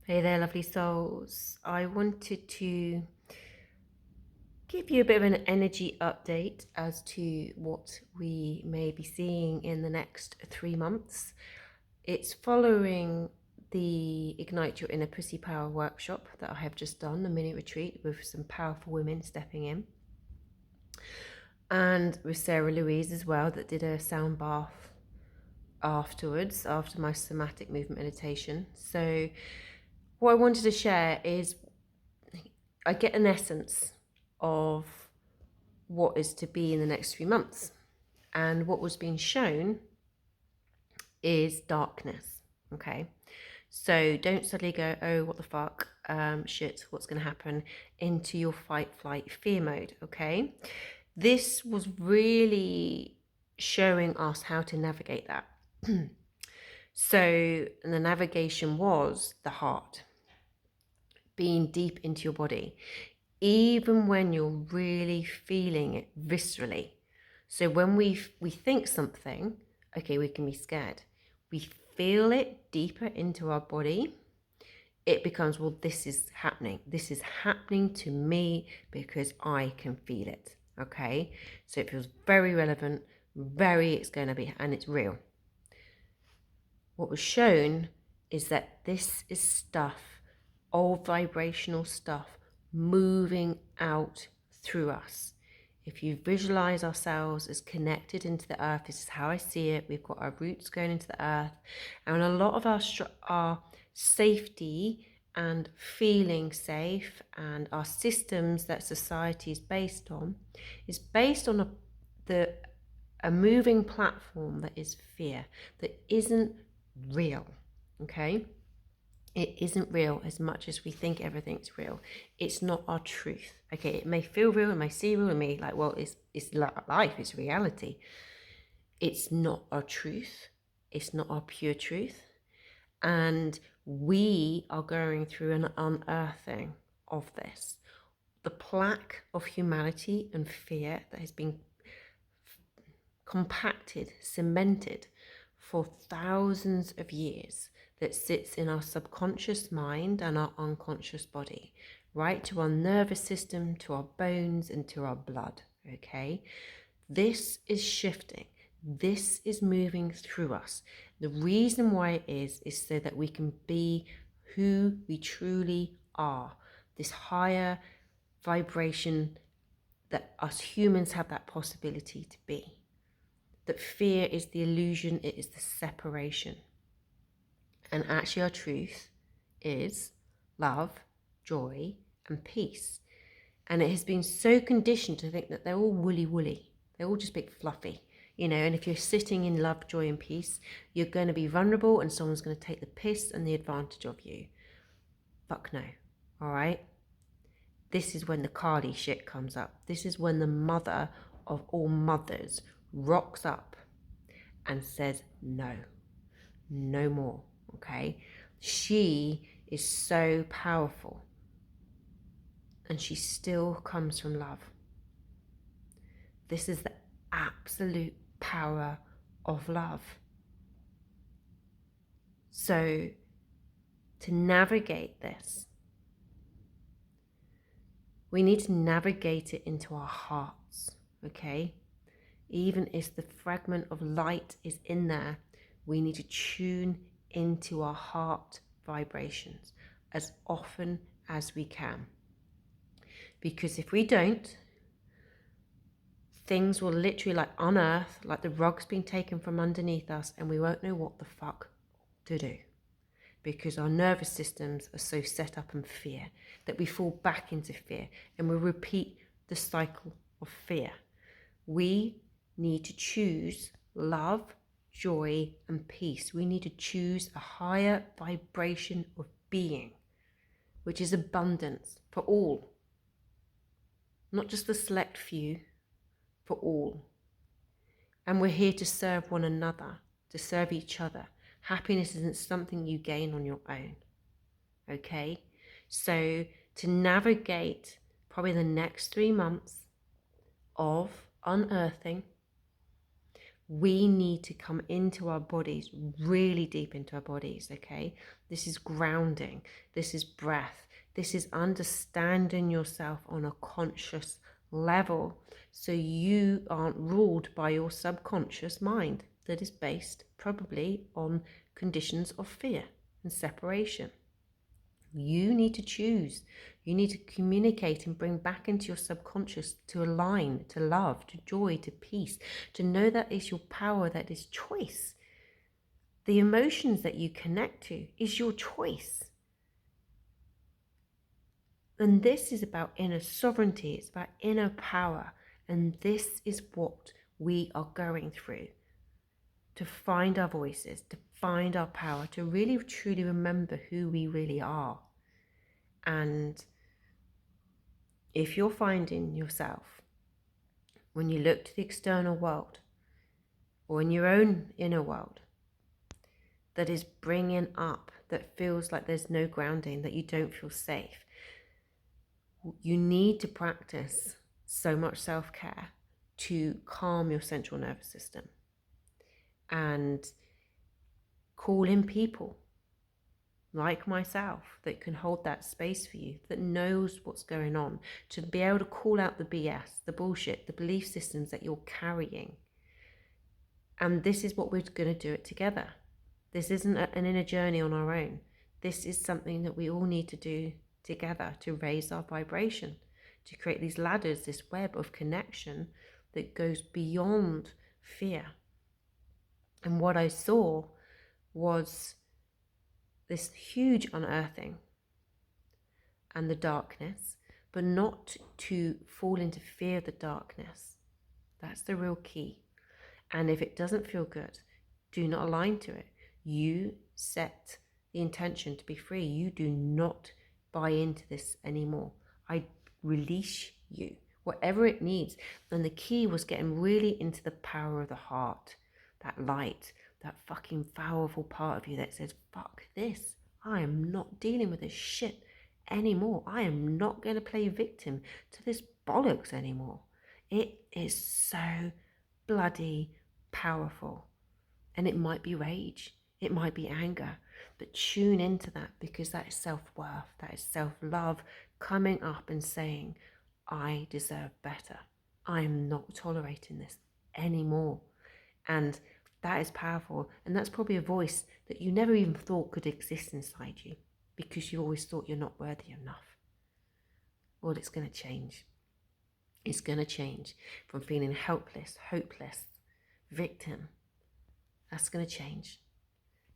Hey there, lovely souls. I wanted to give you a bit of an energy update as to what we may be seeing in the next 3 months. It's following the Ignite Your Inner Pussy Power workshop that I have just done, a mini retreat with some powerful women stepping in. And with Sarah Louise as well, that did a sound bath afterwards, after my somatic movement meditation. So what I wanted to share is I get an essence of what is to be in the next 3 months. And what was being shown is darkness. Okay. So don't suddenly go, oh, what the fuck, shit, what's going to happen, into your fight, flight, fear mode. Okay. This was really showing us how to navigate that. So the navigation was the heart, being deep into your body, even when you're really feeling it viscerally. So when we think something, okay, we can be scared. We feel it deeper into our body. It becomes, well, this is happening. This is happening to me because I can feel it. Okay, so it feels very relevant, it's going to be, and it's real. What was shown is that this is stuff, old vibrational stuff, moving out through us. If you visualize ourselves as connected into the earth, this is how I see it. We've got our roots going into the earth, and a lot of our safety and feeling safe and our systems that society is based on a moving platform that is fear, that isn't real. Okay, it isn't real as much as we think everything's real. It's not our truth. Okay, it may feel real, it may seem real, it may like, well, it's life, it's reality. It's not our truth. It's not our pure truth. And we are going through an unearthing of this. The plaque of humanity and fear that has been compacted, cemented for thousands of years, that sits in our subconscious mind and our unconscious body, right to our nervous system, to our bones, and to our blood. Okay, this is shifting. This is moving through us. The reason why it is so that we can be who we truly are, this higher vibration that us humans have that possibility to be. That fear is the illusion, it is the separation. And actually our truth is love, joy, and peace. And it has been so conditioned to think that they're all woolly. They're all just big fluffy, and if you're sitting in love, joy, and peace, you're going to be vulnerable and someone's going to take the piss and the advantage of you. Fuck no. All right? This is when the Kali shit comes up. This is when the mother of all mothers rocks up and says, no more. Okay? She is so powerful, and she still comes from love. This is the absolute power of love. So to navigate this, we need to navigate it into our hearts. Okay? Even if the fragment of light is in there, we need to tune into our heart vibrations as often as we can. Because if we don't, things will literally unearth, like the rug's been taken from underneath us, and we won't know what the fuck to do. Because our nervous systems are so set up in fear that we fall back into fear and we repeat the cycle of fear. We need to choose love, joy, and peace. We need to choose a higher vibration of being, which is abundance for all. Not just the select few, for all. And we're here to serve one another, to serve each other. Happiness isn't something you gain on your own. Okay? So to navigate probably the next 3 months of unearthing, We need to come into our bodies, really deep into our bodies, okay? This is grounding. This is breath. This is understanding yourself on a conscious level, so you aren't ruled by your subconscious mind that is based probably on conditions of fear and separation. You need to choose. You need to communicate and bring back into your subconscious to align, to love, to joy, to peace, to know that is your power, that is choice. The emotions that you connect to is your choice. And this is about inner sovereignty, it's about inner power. And this is what we are going through, to find our voices, to find our power, to really truly remember who we really are. And if you're finding yourself, when you look to the external world or in your own inner world, that is bringing up, that feels like there's no grounding, that you don't feel safe, you need to practice so much self-care to calm your central nervous system and call in people like myself that can hold that space for you, that knows what's going on, to be able to call out the BS, the bullshit, the belief systems that you're carrying. And this is what we're going to do it together. This isn't an inner journey on our own. This is something that we all need to do together to raise our vibration, to create these ladders, this web of connection that goes beyond fear. And what I saw was this huge unearthing and the darkness, but not to fall into fear of the darkness. That's the real key. And if it doesn't feel good, do not align to it. You set the intention to be free. You do not buy into this anymore. I release you, whatever it needs. And the key was getting really into the power of the heart, that light, that fucking powerful part of you that says, fuck this. I am not dealing with this shit anymore. I am not going to play victim to this bollocks anymore. It is so bloody powerful. And it might be rage, it might be anger, but tune into that, because that is self-worth, that is self-love coming up and saying, I deserve better. I am not tolerating this anymore. And that is powerful. And that's probably a voice that you never even thought could exist inside you, because you always thought you're not worthy enough. Well, it's going to change. It's going to change from feeling helpless, hopeless, victim. That's going to change.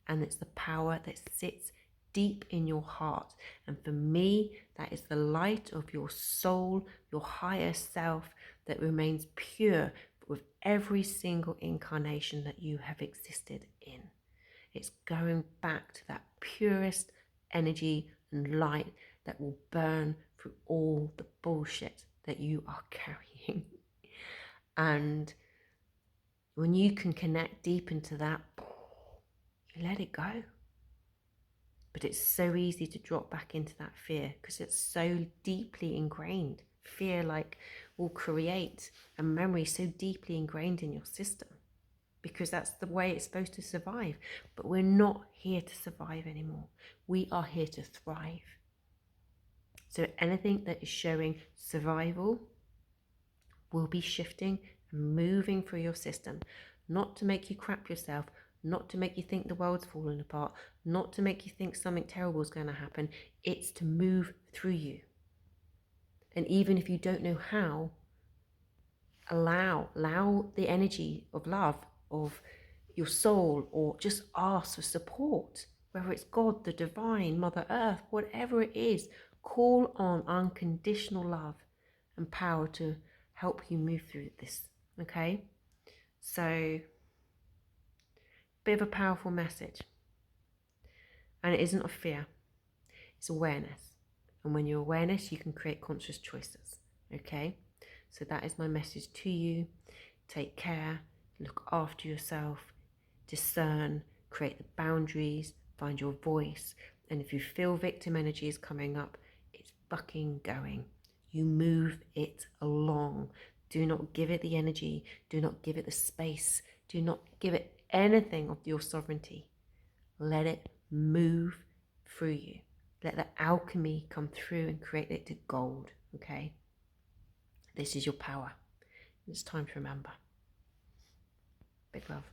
And it's the power that sits deep in your heart. And for me, that is the light of your soul, your higher self, that remains pure with every single incarnation that you have existed in. It's going back to that purest energy and light that will burn through all the bullshit that you are carrying. And when you can connect deep into that, you let it go. But it's so easy to drop back into that fear because it's so deeply ingrained. Fear will create a memory so deeply ingrained in your system, because that's the way it's supposed to survive. But we're not here to survive anymore. We are here to thrive. So anything that is showing survival will be shifting and moving through your system, not to make you crap yourself, not to make you think the world's falling apart, not to make you think something terrible is going to happen. It's to move through you. And even if you don't know how, allow the energy of love, of your soul, or just ask for support, whether it's God, the divine, Mother Earth, whatever it is. Call on unconditional love and power to help you move through this, okay? So, bit of a powerful message. And it isn't of fear, it's awareness. And when you're awareness, you can create conscious choices, okay? So that is my message to you. Take care, look after yourself, discern, create the boundaries, find your voice. And if you feel victim energy is coming up, it's fucking going. You move it along. Do not give it the energy. Do not give it the space. Do not give it anything of your sovereignty. Let it move through you. Let the alchemy come through and create it to gold, okay? This is your power. It's time to remember. Big love.